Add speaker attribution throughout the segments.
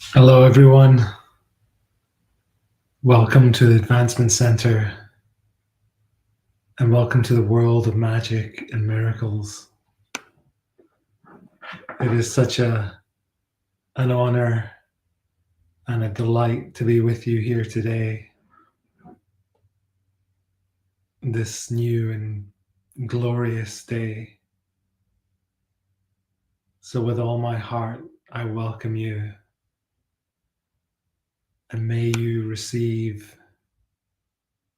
Speaker 1: Hello, everyone. Welcome to the Advancement Center, and welcome to the world of magic and miracles. It is such an honor and a delight to be with you here today, this new and glorious day. So, with all my heart, I welcome you, and may you receive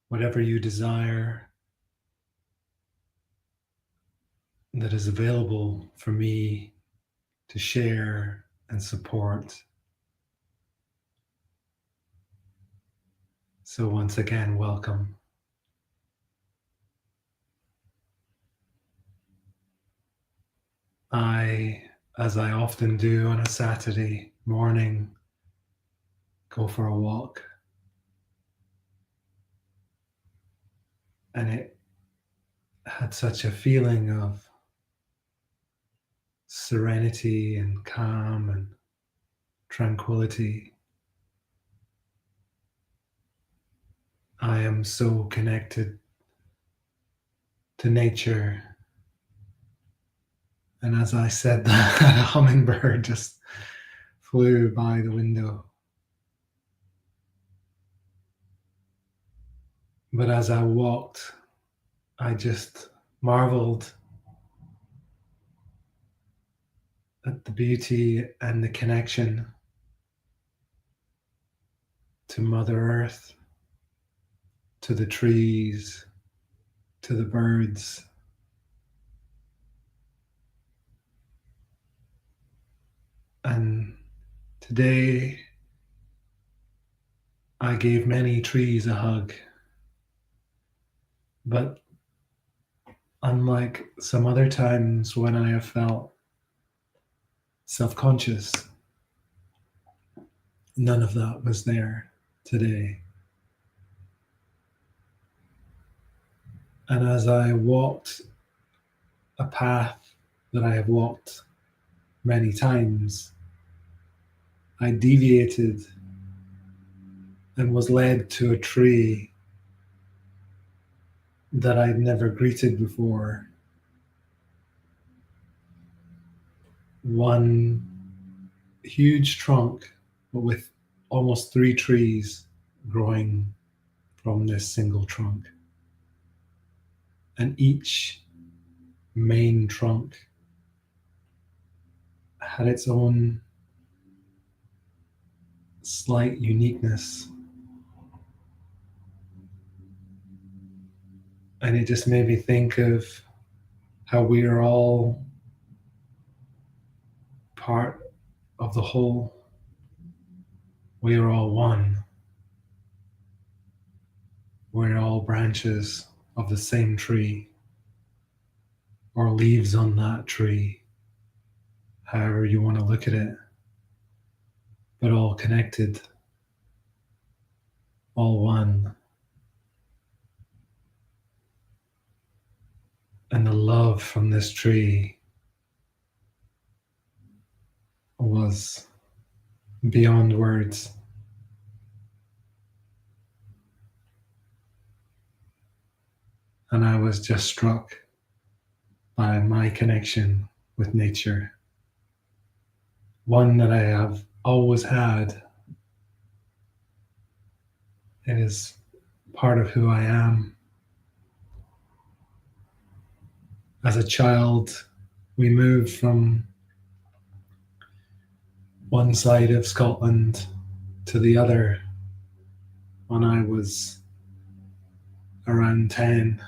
Speaker 1: whatever you desire that is available for me to share and support. So, once again, welcome. I, as I often do on a Saturday morning, go for a walk. And it had such a feeling of serenity and calm and tranquility. I am so connected to nature. And as I said that, a hummingbird just flew by the window. But as I walked, I just marveled at the beauty and the connection to Mother Earth, to the trees, to the birds. And today I gave many trees a hug. But unlike some other times when I have felt self-conscious, none of that was there today. And as I walked a path that I have walked many times, I deviated and was led to a tree that I'd never greeted before. One huge trunk, but with almost 3 trees growing from this single trunk. And each main trunk had its own slight uniqueness. And it just made me think of how we are all part of the whole. We are all one. We're all branches of the same tree, or leaves on that tree, however you want to look at it, but all connected, all one. And the love from this tree was beyond words. And I was just struck by my connection with nature, one that I have always had. It is part of who I am. As a child, we moved from one side of Scotland to the other when I was around 10.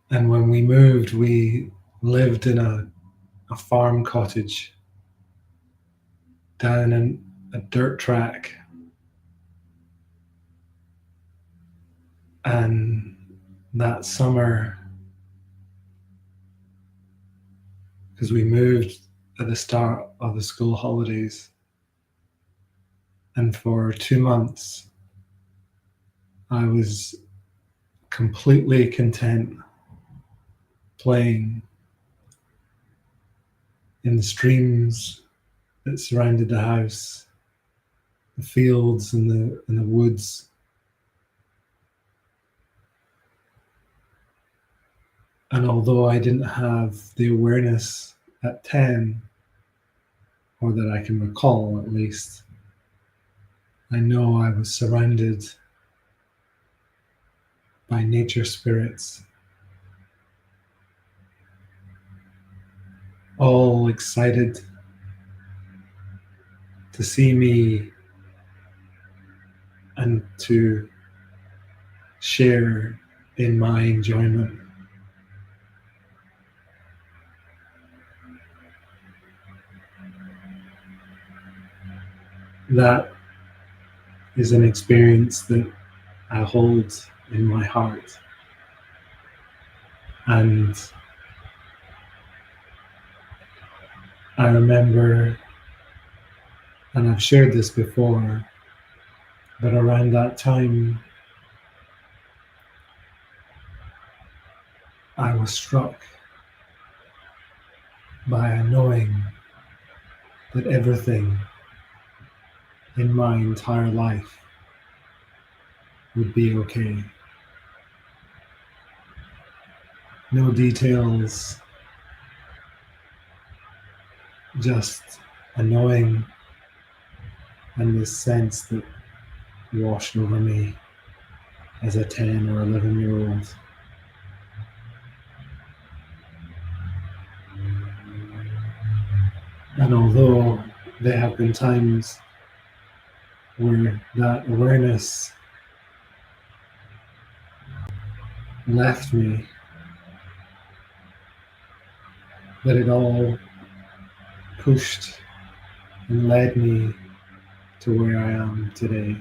Speaker 1: And when we moved, we lived in a farm cottage down in a dirt track. And that summer, because we moved at the start of the school holidays, and for 2 months, I was completely content playing in the streams that surrounded the house, the fields and the woods. And although I didn't have the awareness at 10, or that I can recall at least, I know I was surrounded by nature spirits, all excited to see me and to share in my enjoyment. That is an experience that I hold in my heart. And I remember, and I've shared this before, but around that time, I was struck by a knowing that everything in my entire life would be okay. No details, just a knowing and this sense that washed over me as a 10 or 11-year-old. And although there have been times where that awareness left me, that it all pushed and led me to where I am today.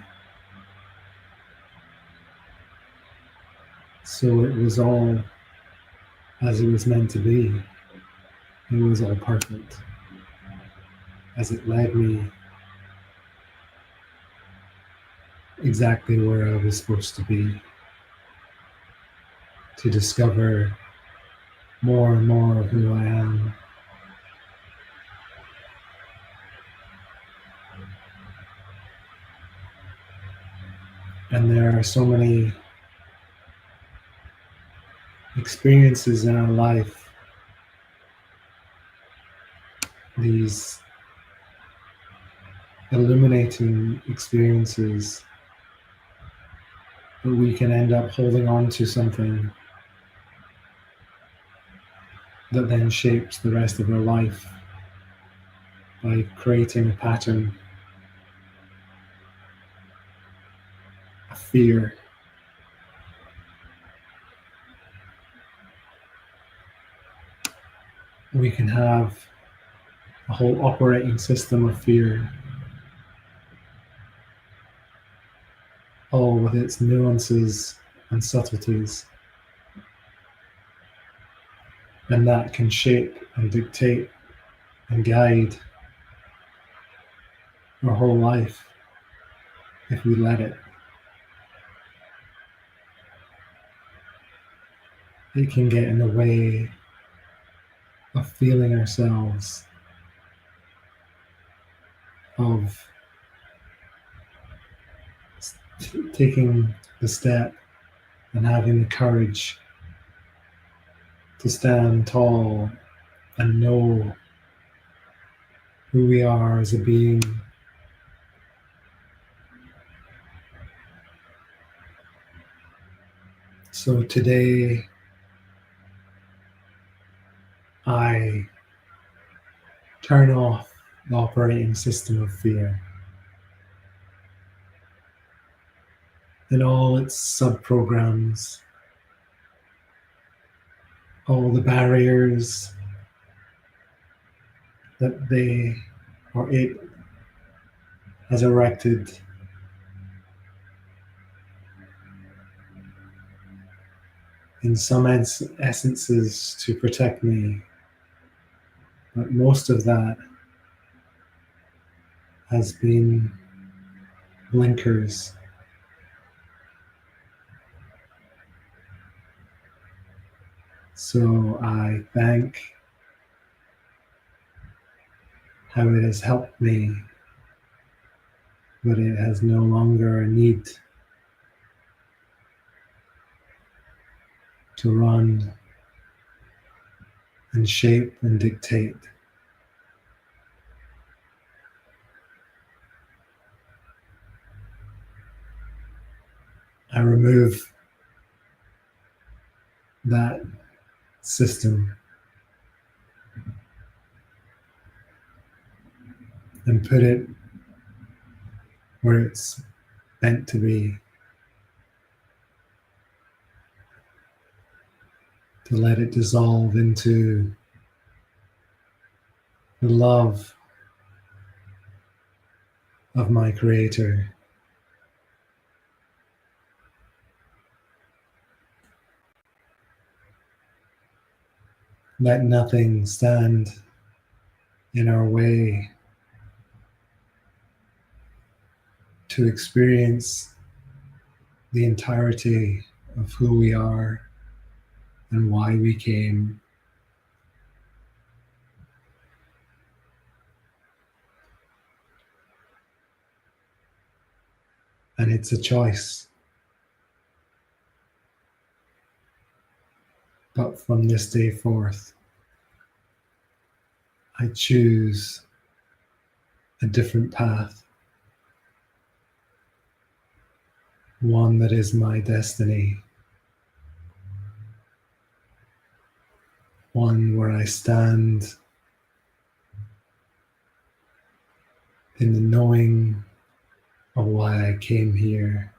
Speaker 1: So it was all as it was meant to be. It was all perfect as it led me exactly where I was supposed to be, to discover more and more of who I am. And there are so many experiences in our life, these illuminating experiences, that we can end up holding on to something that then shapes the rest of our life by creating a pattern, a fear. We can have a whole operating system of fear, all with its nuances and subtleties. And that can shape and dictate and guide our whole life if we let it. It can get in the way of feeling ourselves, of taking the step and having the courage to stand tall and know who we are as a being. So today, I turn off the operating system of fear and all its sub-programs, all the barriers that they or it has erected in some essences to protect me. But most of that has been blinkers. So I thank how it has helped me, but it has no longer a need to run and shape and dictate. I remove that system and put it where it's meant to be, to let it dissolve into the love of my Creator. Let nothing stand in our way to experience the entirety of who we are and why we came. And it's a choice. But from this day forth, I choose a different path, one that is my destiny, one where I stand in the knowing of why I came here,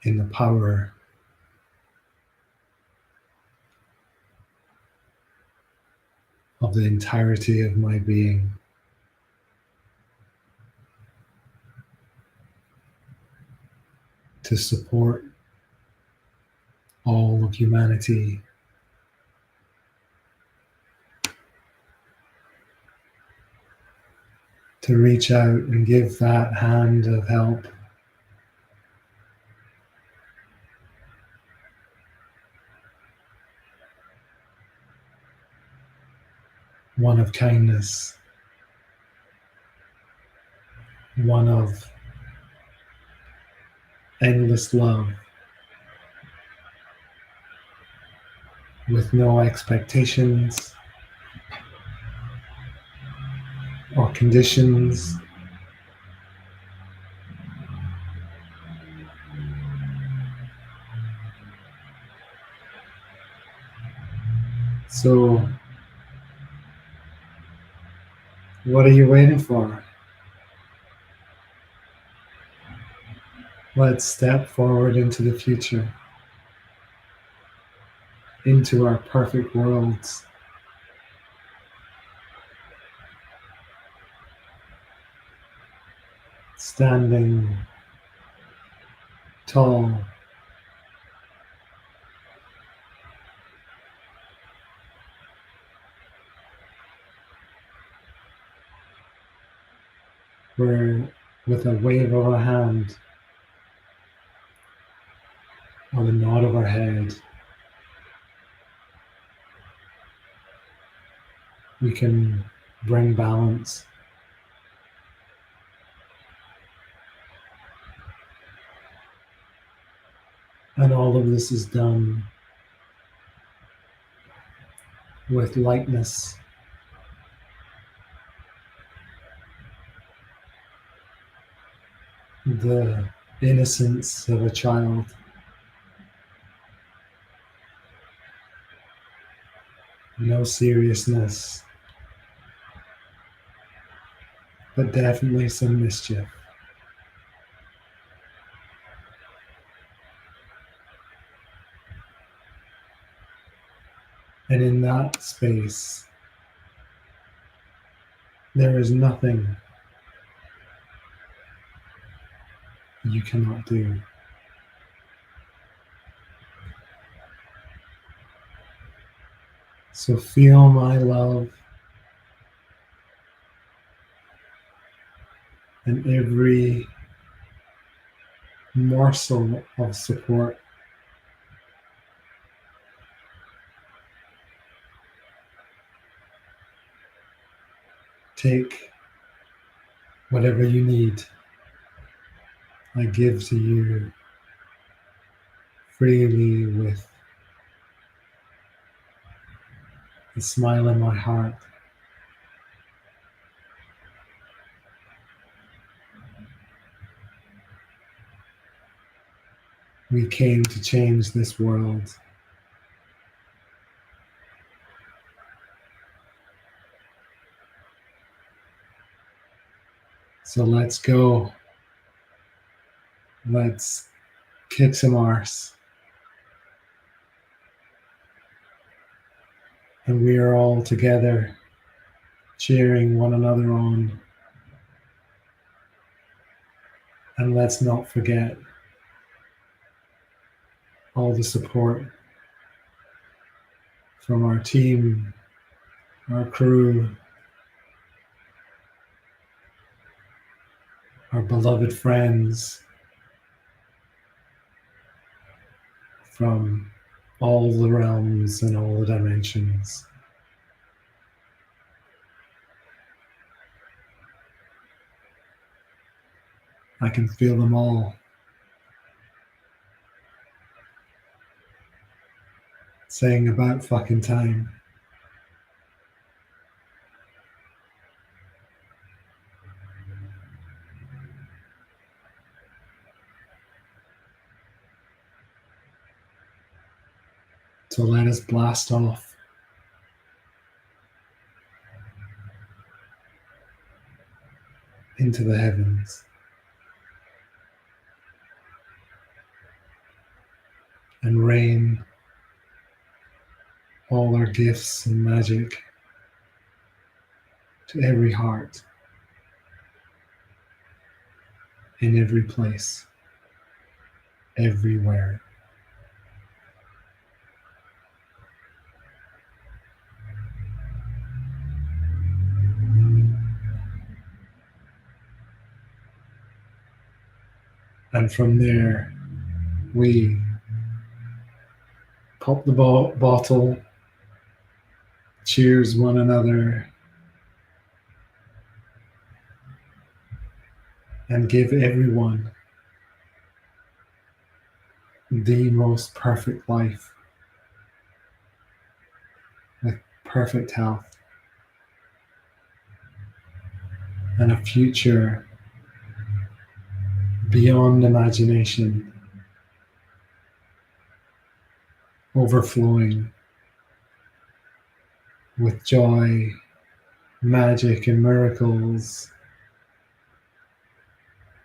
Speaker 1: in the power of the entirety of my being. To support all of humanity, to reach out and give that hand of help, one of kindness, one of endless love, with no expectations or conditions. So, what are you waiting for? Let's step forward into the future, into our perfect worlds. Standing tall, where with a wave of our hand or the nod of our head, we can bring balance. And all of this is done with lightness, the innocence of a child, no seriousness, but definitely some mischief. And in that space, there is nothing you cannot do. So feel my love and every morsel of support. take whatever you need. I give to you freely with a smile in my heart. We came to change this world. So let's go. Let's kick some arse. And we are all together cheering one another on. And let's not forget all the support from our team, our crew, our beloved friends from all the realms and all the dimensions. I can feel them all saying about fucking time. So let us blast off into the heavens and rain all our gifts and magic to every heart, in every place, everywhere. And from there, we pop the bottle, cheers one another, and give everyone the most perfect life with perfect health and a future beyond imagination, overflowing with joy, magic, and miracles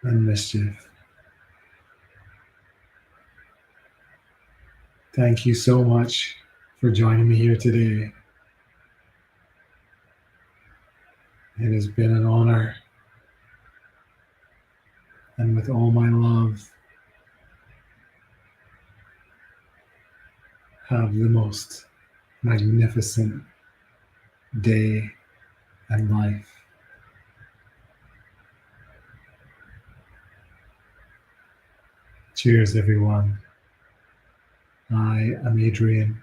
Speaker 1: and mischief. Thank you so much for joining me here today. It has been an honor, and with all my love, have the most magnificent day and life. Cheers, everyone. I am Adrian.